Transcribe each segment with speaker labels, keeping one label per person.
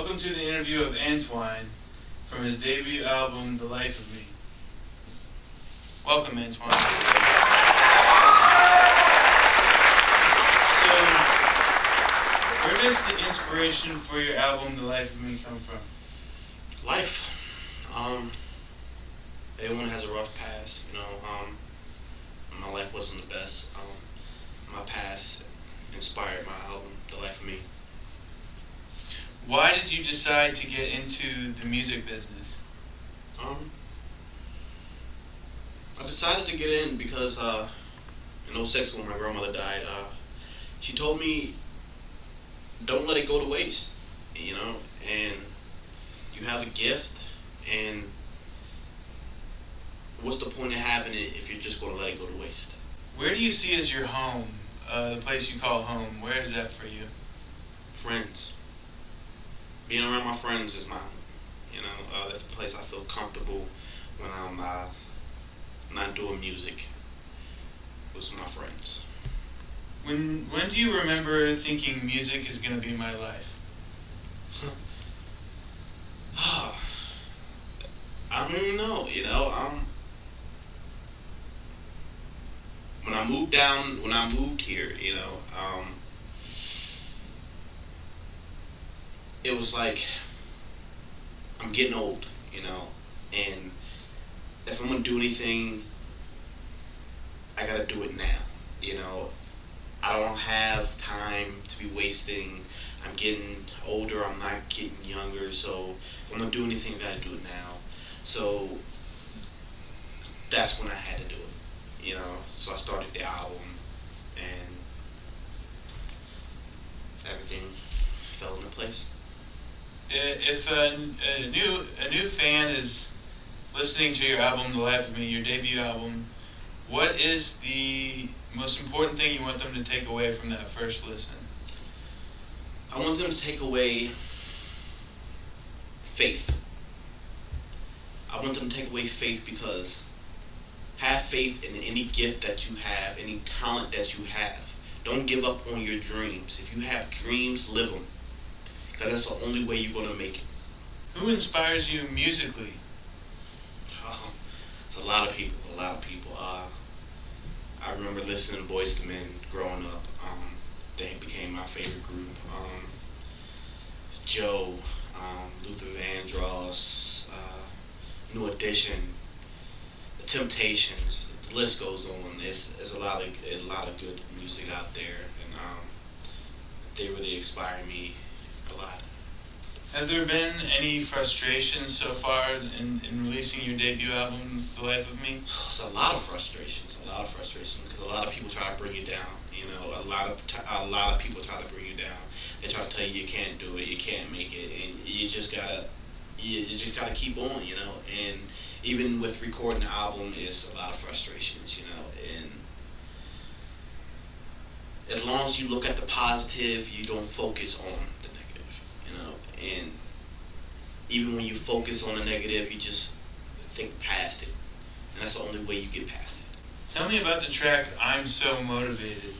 Speaker 1: Welcome to the interview of Antoine from his debut album, The Lyfe Of Me. Welcome, Antoine. So, where does the inspiration for your album, The Lyfe Of Me, come from?
Speaker 2: Life. Everyone has a rough past, my life wasn't the best. My past inspired my album, The Lyfe Of Me.
Speaker 1: Why did you decide to get into the music business?
Speaker 2: I decided to get in because in '06 when my grandmother died, she told me, don't let it go to waste, and you have a gift, and what's the point of having it if you're just going to let it go to waste?
Speaker 1: Where do you see as your home, the place you call home? Where is that for you?
Speaker 2: Friends. Being around my friends is my home. That's the place I feel comfortable when I'm not doing music. With my friends.
Speaker 1: When do you remember thinking music is going to be my life?
Speaker 2: I don't even know. When I moved here, it was like I'm getting old, and if I'm gonna do anything, I gotta do it now. I don't have time to be wasting. I'm getting older. I'm not getting younger. So if I'm gonna do anything, I gotta do it now. So that's when I had to do it. So I started the album, and everything fell into place.
Speaker 1: If a new fan is listening to your album, The Lyfe Of Me, your debut album, what is the most important thing you want them to take away from that first listen?
Speaker 2: I want them to take away faith. I want them to take away faith because have faith in any gift that you have, any talent that you have. Don't give up on your dreams. If you have dreams, live them. Because that's the only way you're going to make it.
Speaker 1: Who inspires you musically?
Speaker 2: It's a lot of people. I remember listening to Boyz II Men growing up. They became my favorite group. Joe, Luther Vandross, New Edition, The Temptations. The list goes on. There's a lot of good music out there, and they really inspire me a lot.
Speaker 1: Have there been any frustrations so far in releasing your debut album, The Lyfe Of Me?
Speaker 2: It's a lot of frustrations because a lot of people try to bring you down. A lot of people try to bring you down. They try to tell you can't do it, you can't make it, and you just gotta keep on. And even with recording the album, it's a lot of frustrations. And as long as you look at the positive, you don't focus on the negative. And even when you focus on the negative, you just think past it, and that's the only way you get past it.
Speaker 1: Tell me about the track "I'm So Motivated."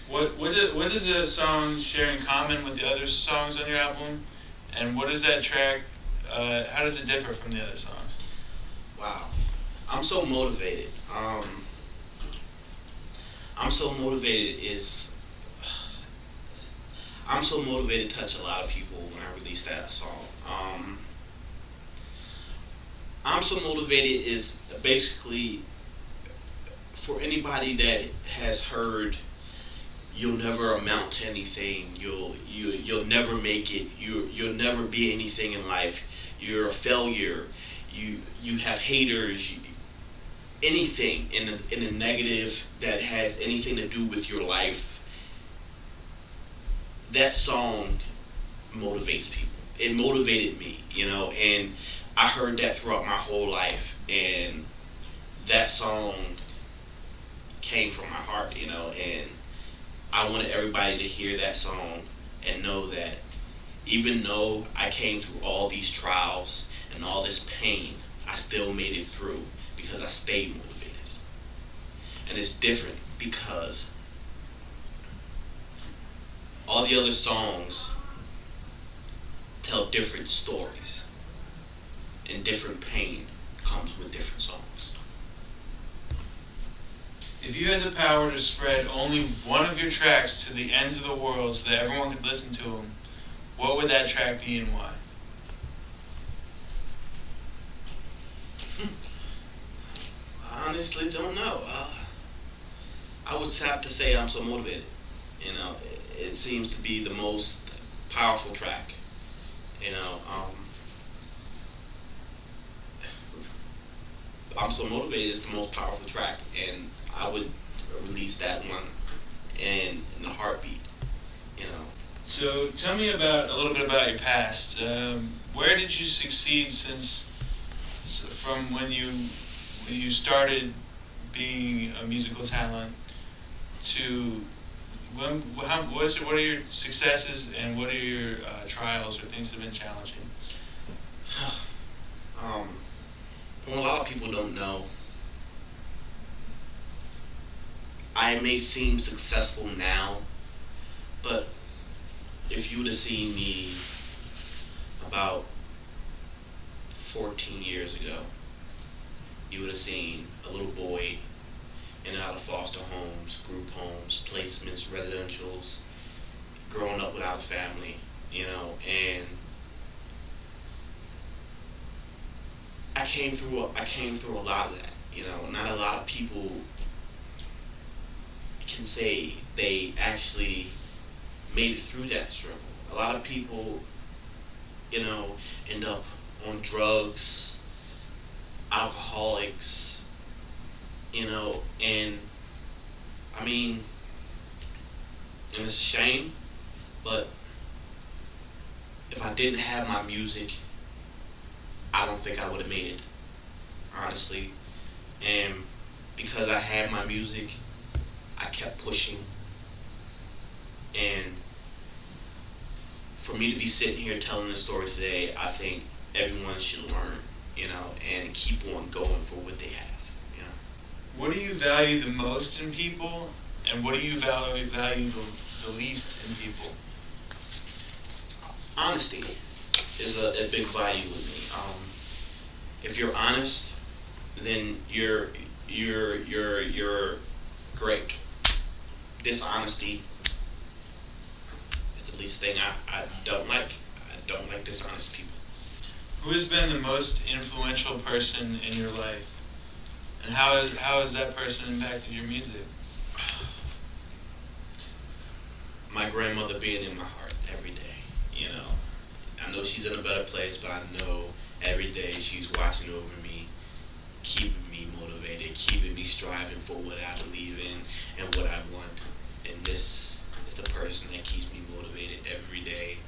Speaker 1: What does the song share in common with the other songs on your album, and what is that track? How does it differ from the other songs?
Speaker 2: Wow, I'm so motivated. I'm so motivated I'm so motivated to touch a lot of people when I released that song. I'm so motivated is basically for anybody that has heard you'll never amount to anything, you'll never make it, you'll never be anything in life, you're a failure, you have haters, anything in a negative that has anything to do with your life. That song motivates people. It motivated me, and I heard that throughout my whole life, and that song came from my heart, and I wanted everybody to hear that song and know that even though I came through all these trials and all this pain, I still made it through because I stayed motivated. And it's different because all the other songs tell different stories, and different pain comes with different songs.
Speaker 1: If you had the power to spread only one of your tracks to the ends of the world so that everyone could listen to them, what would that track be and why?
Speaker 2: I honestly don't know. I would have to say I'm so motivated. It seems to be the most powerful track. You know, I'm so motivated is the most powerful track, and I would release that one in a heartbeat. You know.
Speaker 1: So tell me about a little bit about your past. Where did you succeed from when you started being a musical talent to what are your successes and what are your trials or things that have been challenging?
Speaker 2: What a lot of people don't know, I may seem successful now, but if you would have seen me about 14 years ago, you would have seen a little boy in and out of foster homes, group homes, placements, residentials, growing up without a family, and I came through a lot of that. Not a lot of people can say they actually made it through that struggle. A lot of people, end up on drugs, alcoholics, and I mean, and it's a shame, but if I didn't have my music, I don't think I would have made it, honestly. And because I had my music, I kept pushing. And for me to be sitting here telling this story today, I think everyone should learn, and keep on going for what they have.
Speaker 1: What do you value the most in people, and what do you value the least in people?
Speaker 2: Honesty is a big value with me. If you're honest, then you're great. Dishonesty is the least thing I don't like. I don't like dishonest people.
Speaker 1: Who has been the most influential person in your life, and how has that person impacted your music?
Speaker 2: My grandmother being in my heart every day. I know she's in a better place, but I know every day she's watching over me, keeping me motivated, keeping me striving for what I believe in and what I want. And this is the person that keeps me motivated every day,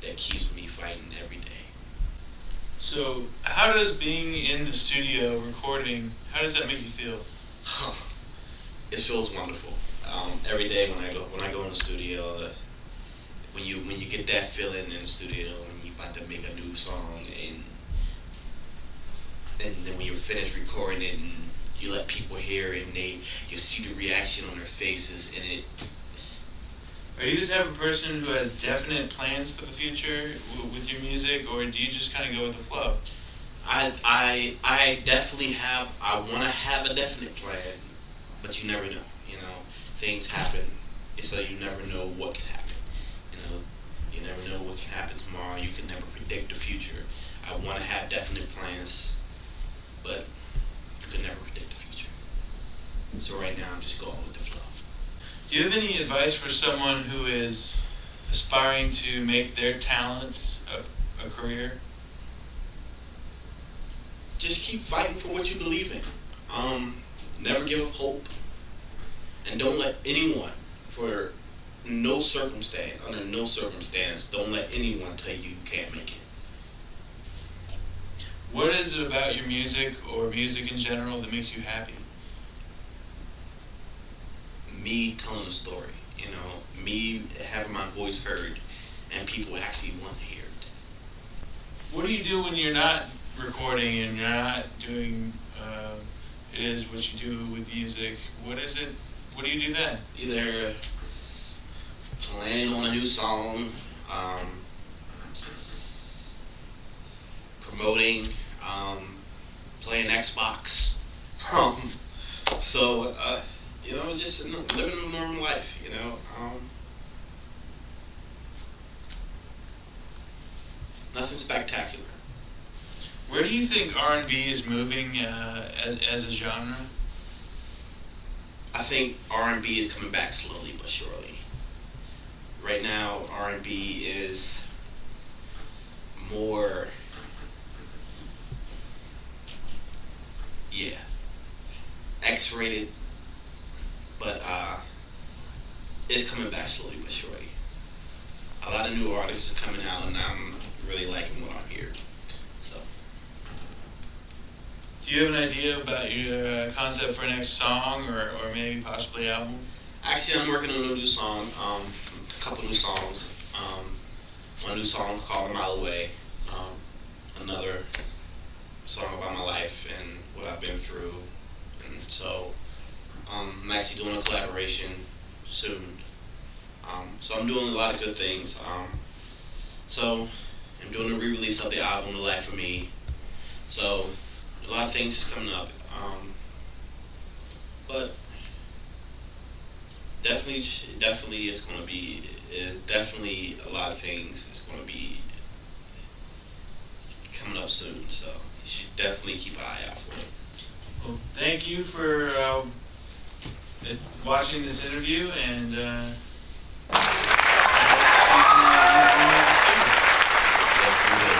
Speaker 2: that keeps me fighting every day.
Speaker 1: So, how does being in the studio recording, how does that make you feel?
Speaker 2: It feels wonderful. Every day when I go in the studio, when you get that feeling in the studio when you're about to make a new song, and then when you're finished recording it and you let people hear it and you see the reaction on their faces, and it.
Speaker 1: Are you the type of person who has definite plans for the future with your music, or do you just kind of go with the flow?
Speaker 2: I definitely have. I want to have a definite plan, but you never know. Things happen, so you never know what can happen. You never know what can happen tomorrow. You can never predict the future. I want to have definite plans, but you can never predict the future. So right now, I'm just going with the flow.
Speaker 1: Do you have any advice for someone who is aspiring to make their talents a career?
Speaker 2: Just keep fighting for what you believe in. Never give up hope. And don't let anyone, under no circumstance, don't let anyone tell you you can't make it.
Speaker 1: What is it about your music or music in general that makes you happy?
Speaker 2: Me telling a story, me having my voice heard, and people actually want to hear it.
Speaker 1: What do you do when you're not recording and you're not doing it is what you do with music? What is it? What do you do then?
Speaker 2: Either planning on a new song, promoting, playing Xbox. Um, so, just living a normal life, nothing spectacular.
Speaker 1: Where do you think R&B is moving as a genre?
Speaker 2: I think R&B is coming back slowly but surely. Right now, R&B is more, yeah, X-rated, but it's coming back slowly but surely. A lot of new artists are coming out, and I'm really liking what I'm hearing. So,
Speaker 1: Do you have an idea about your concept for next song or maybe possibly album?
Speaker 2: actually, I'm working on a new song, a couple new songs. One new song called "A Mile Away," another song about my life and what I've been through, and so I'm actually doing a collaboration soon. So I'm doing a lot of good things. So I'm doing a re-release of the album, "The Life of Me." So a lot of things is coming up, but definitely it's going to be. Definitely a lot of things is going to be coming up soon. So you should definitely keep an eye out for it.
Speaker 1: Well, thank you for watching this interview, and I hope to see some of you soon.
Speaker 2: Definitely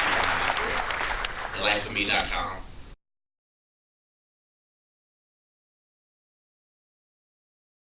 Speaker 2: keep an eye out for it. TheLifeOfMe.com.